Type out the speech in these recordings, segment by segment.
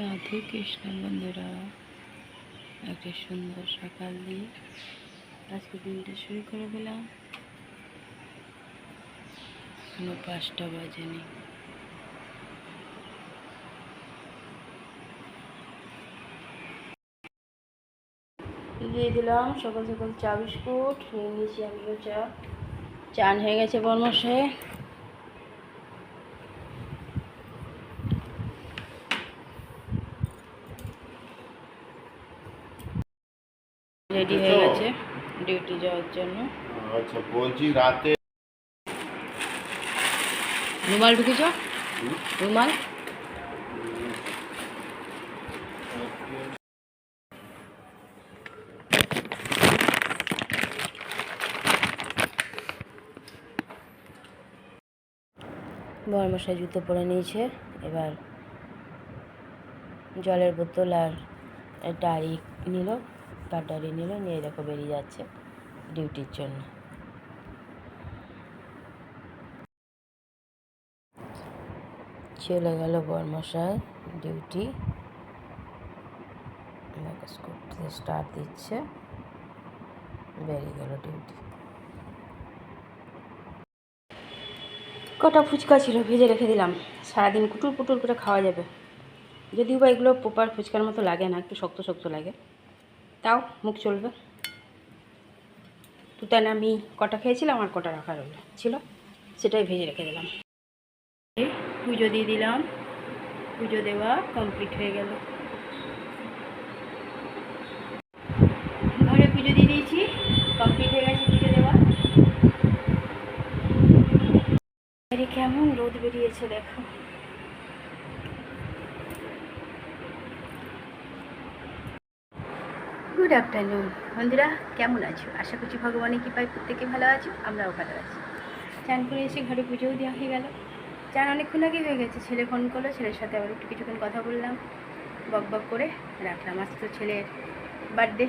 রাধে কৃষ্ণ বন্ধুরা, একটা সুন্দর সকাল দিয়ে আজকে দিনটা শুরু করে দিলাম। এখনো 5টা বাজেনি। দিয়ে দিলাম সকাল সকাল চা বিস্কুট নিয়ে নিয়েছি। আমিও চান হয়ে গেছে বর্মশায়। রেডি হয়ে গেছে ডিউটি যাওয়ার জন্য। আচ্ছা, বলছি রাতে রুমাল ঢুকেছ? রুমাল বর্মশাই জুতো পরে নিয়েছে। এবার জলের বোতল আর ডায়েরি নিল, তার ডায়েরি নিল, নিয়ে দেখো বেরিয়ে যাচ্ছে ডিউটির জন্য। চলে গেল বর্মশাই ডিউটি। স্কুটি স্টার্ট দিচ্ছে, বেরিয়ে গেল ডিউটি। কটা ফুচকা ছিল, ভেজে রেখে দিলাম, সারাদিন কুটুর পুটুর করে খাওয়া যাবে। যদিও বা এগুলো প্রপার ফুচকার মতো লাগে না, একটু শক্ত শক্ত লাগে, তাও মুখ চলবে। তুতান আমি কটা খেয়েছিলাম আর কটা রাখা ছিল, সেটাই ভেজে রেখে দিলাম। পুজো দিয়ে দিলাম, পুজো দেওয়া কমপ্লিট হয়ে গেল। ঘরে পুজো দিয়ে দিয়েছি, কমপ্লিট হয়ে গেছে পুজো দেওয়া। কেমন রোদ বেরিয়েছে দেখো। গুড আফটারনুন বন্ধুরা, কেমন আছো? আশা করছি ভগবানের কৃপায় প্রত্যেকে ভালো আছো, আমরাও ভালো আছি। চান করে এসে ঘরে পুজোও দেওয়া হয়ে গেল। চান অনেকক্ষণ আগে হয়ে গেছে। ছেলে ফোন করলো, ছেলের সাথে আবার একটু কিছুক্ষণ কথা বললাম, বক বক করে রাখলাম। আজ তো ছেলের বার্থডে,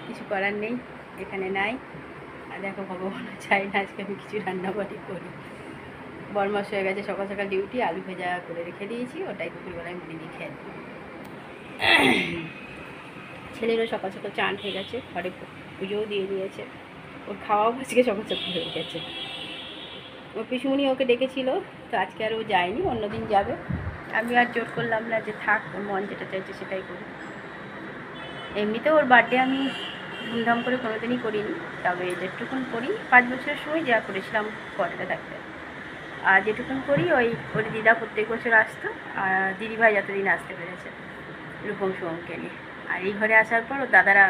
কিছু করার নেই, এখানে নাই। আর দেখো ভগবানও চাই না আজকে আমি কিছু রান্নাবাড়ি করি। বরমাস হয়ে গেছে সকাল সকাল ডিউটি, আলু ভেজা করে রেখে দিয়েছি, ওটাই দুপুরবেলায় মুড়ি দিয়ে খেয়ে দেবো। ছেলেরও সকাল সকাল চান হয়ে গেছে, ঘরে পুজোও দিয়ে দিয়েছে, ওর খাওয়াও আজকে সকাল সকাল হয়ে গেছে। ওর পিসুমনি ওকে ডেকেছিল, তো আজকে আর ও যায়নি, অন্যদিন যাবে। আমি আর জোর করলাম না, যে থাক, ওর মন যেটা চাইছে সেটাই করি। এমনিতেও ওর বার্থডে আমি ধুমধাম করে কোনোদিনই করিনি, তবে যেটুকুন করি 5 বছরের সময় যা করেছিলাম কোয়ার্টারে থাকতে, আর যেটুকুন করি ওর দিদা প্রত্যেক বছর আসতো, আর দিদিভাই যতদিন আসতে পেরেছে রূপম শুভমকে নিয়ে। আর এই ঘরে আসার পর ওর দাদারা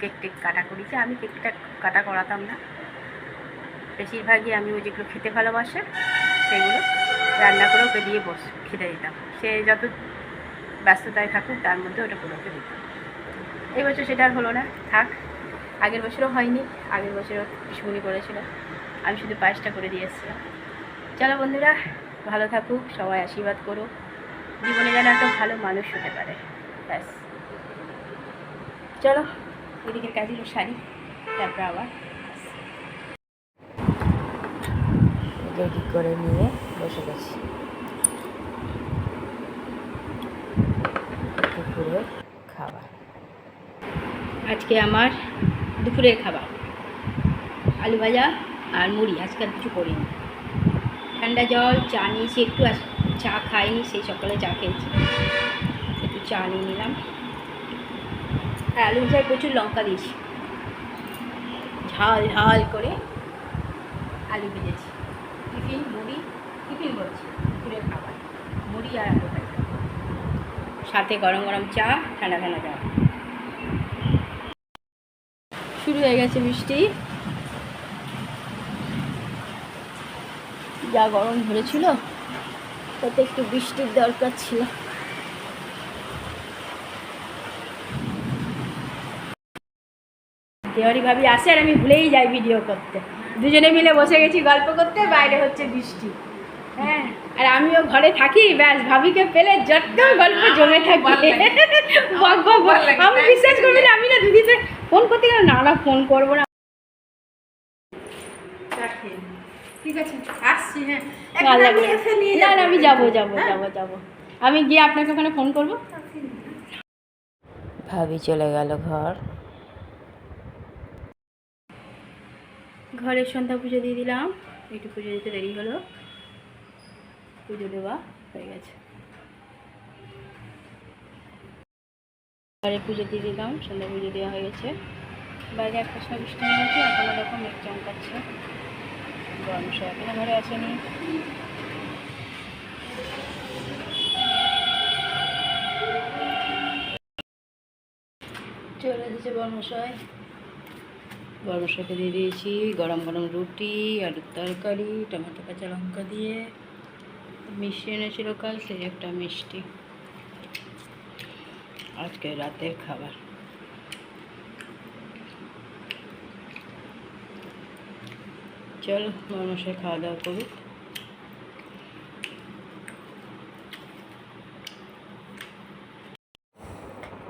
কেক টেক কাটা করেছে, আমি কেকটা কাটা করাতাম না। বেশিরভাগই আমি ওই যেগুলো খেতে ভালোবাসে সেগুলো রান্না করে ওকে দিয়ে খেতে দিতাম। সে যত ব্যস্ততায় থাকুক তার মধ্যে ওটা করে ওকে দিতাম। এই বছর সেটা আর হলো না, থাক। আগের বছরও হয়নি, আগের বছরও পিসুমনি করেছিল, আমি শুধু পায়েসটা করে দিয়ে এসেছিলাম। চলো বন্ধুরা, ভালো থাকুক, সবাই আশীর্বাদ করো, জীবনে যেন একটা ভালো মানুষ হতে পারে, ব্যাস। চলো এদিকের কাজগুলো সারি, তারপর আবার রেডি করে নিয়ে বসে গেছি দুপুরের খাবার। আজকে আমার দুপুরের খাবার আলু ভাজা আর মুড়ি, আজকে আর কিছু করিনি। ঠান্ডা জল, চা নিয়েছি একটু, চা খাইনি, সেই সকালে চা খেয়েছি, একটু চা নিয়ে নিলাম। আর আলু ভাজায় প্রচুর লঙ্কা দিয়েছি, ঝাল ঝাল করে আলু ভেজেছি। টিফিন করছি দুপুরের খাবার, মুড়ি আর আলু ভাজা, সাথে গরম গরম চা, ঠান্ডা ঠান্ডা চা। শুরু হয়ে গেছে বৃষ্টি, যা গরম ধরেছিল তাতে একটু বৃষ্টির দরকার ছিল। দেওয়ারি ভাবি আসে আর আমি ভুলেই যাই ভিডিও করতে, দুজনে মিলে বসে গেছি গল্প করতে, বাইরে হচ্ছে বৃষ্টি। হ্যাঁ, আর আমিও ঘরে থাকি, ব্যাস ভাবিকে পেলে যত গল্প জমে থাকে। আমি বিশ্বাস করবি না, আমি না দিদিতে ফোন করতে গেলাম, না ফোন করবো না, ঠিক আছে আসছি। হ্যাঁ, না আমি যাবো। আমি গিয়ে আপনাকে ওখানে ফোন করব। ভাবি চলে গেল ঘরের সন্ধ্যা পুজো দিয়ে দিলাম, একটু পুজো দিতে দেরি হলো, পুজো দেওয়া হয়ে গেছে। ঘরে পুজো দিয়ে দিলাম, সন্ধ্যা পুজো দেওয়া হয়ে গেছে। বাইরে একটা সময় বৃষ্টি নেমেছে, এখনো রকম মেঘ চমকাচ্ছে। গরমশা এখনো ঘরে আসেনি। চলে এসেছে বর্মশাই। বর্মশাইকে দিয়ে দিয়েছি গরম গরম রুটি, আলুর তরকারি, টমেটো কাঁচা লঙ্কা দিয়ে। মিষ্টি এনেছিল কাল, সেই একটা মিষ্টি আজকে রাতের খাবার। চলো বর্মশাই খাওয়া দাওয়া করুক।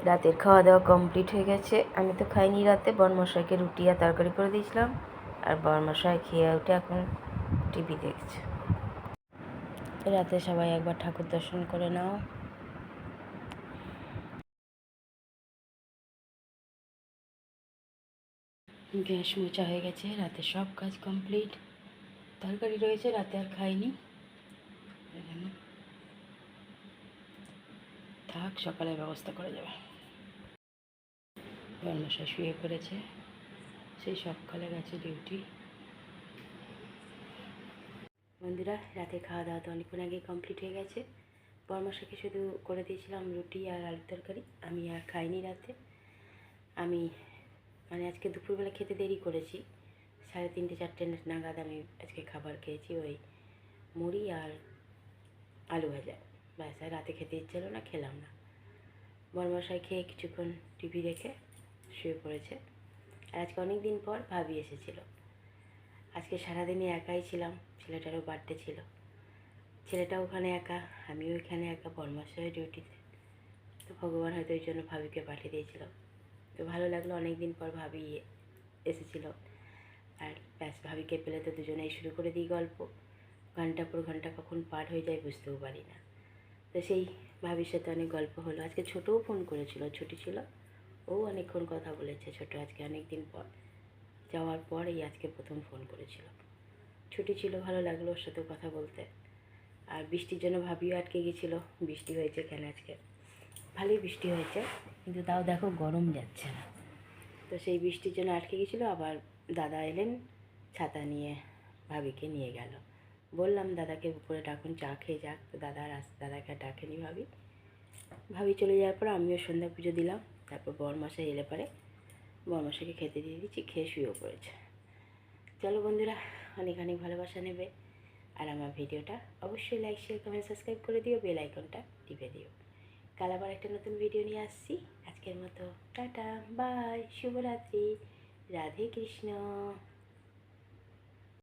রাতের খাওয়া দাওয়া কমপ্লিট হয়ে গেছে। আমি তো খাইনি রাতে, বর্মশাইকে রুটি আর তরকারি করে দিয়েছিলাম, আর বর্মশাই খেয়ে উঠে এখন টিভি দেখছে। রাতে সবাই একবার ঠাকুর দর্শন করে নাও। গ্যাস মোছা হয়ে গেছে, রাতে সব কাজ কমপ্লিট। তরকারি রয়েছে, রাতে আর খাইনি, থাক সকালের ব্যবস্থা করে যাবে। বর্মশাই শুয়ে পড়েছে, সেই সকালে গেছে ডিউটি। বন্ধুরা, রাতে খাওয়া দাওয়া তো অনেকক্ষণ আগে কমপ্লিট হয়ে গেছে। বর্মশাইকে শুধু করে দিয়েছিলাম রুটি আর আলুর তরকারি, আমি আর খাইনি রাতে। আমি আজকে দুপুরবেলা খেতে দেরি করেছি, 3:30 4টে নাগাদ আমি আজকে খাবার খেয়েছি, ওই মুড়ি আর আলু ভাজা। ব্যাস, আর রাতে খেতে ইচ্ছে হলো না, খেলাম না। বর্মশাই খেয়ে কিছুক্ষণ টিভি দেখে শুয়ে পড়েছে। আর আজকে অনেক দিন পর ভাবি এসেছিলো। আজকে সারাদিনই একাই ছিলাম, ছেলেটারও বার্থডে ছিল। ছেলেটাও ওখানে একা, আমিও এখানে একা, বর্মশাই ডিউটিতে। তো ভগবান হয়তো ওই জন্য ভাবিকে পাঠিয়ে দিয়েছিল। তো ভালো লাগলো, অনেক দিন পর ভাবি এসেছিলো। আর ব্যাস, ভাবিকে পেলে তো দুজনেই শুরু করে দিই গল্প। ঘন্টা পর ঘন্টা কখন পার হয়ে যায় বুঝতেও পারি না। তো সেই ভাবির সাথে অনেক গল্প হলো। আজকে ছোটও ফোন করেছিল, ছুটি ছিল, ও অনেকক্ষণ কথা বলেছে। ছোট আজকে অনেক দিন পর যাওয়ার পর এই আজকে প্রথম ফোন করেছিল। ছুটি ছিল, ভালো লাগলো ওর সাথে কথা বলতে। আর বৃষ্টির জন্য ভাবিও আটকে গেছিলো। বৃষ্টি হয়েছে কেন আজকে, ভালোই বৃষ্টি হয়েছে, কিন্তু তাও দেখো গরম যাচ্ছে না। তো সেই বৃষ্টির জন্য আটকে গেছিলো। আবার দাদা এলেন, ছাতা নিয়ে ভাবিকে নিয়ে গেল। বললাম দাদাকে উপরে ডাকুন, চা খেয়ে যাক। তো দাদাকে ডাকেনি ভাবি। ভাবি চলে যাওয়ার পর আমিও সন্ধ্যা পুজো দিলাম। তারপর বরমশাই এলে পরে বরমশাইকে খেতে দিয়ে দিচ্ছি, খেয়ে শুয়েও পড়েছে। চলো বন্ধুরা, অনেক অনেক ভালোবাসা নেবে। আর আমার ভিডিওটা অবশ্যই লাইক শেয়ার কমেন্ট সাবস্ক্রাইব করে দিও, বেল আইকনটা টিপে দিও। কাল আবার একটা নতুন ভিডিও নিয়ে আসছি। আজকের মতো টাটা, বাই, শুভরাত্রি, রাধে কৃষ্ণ।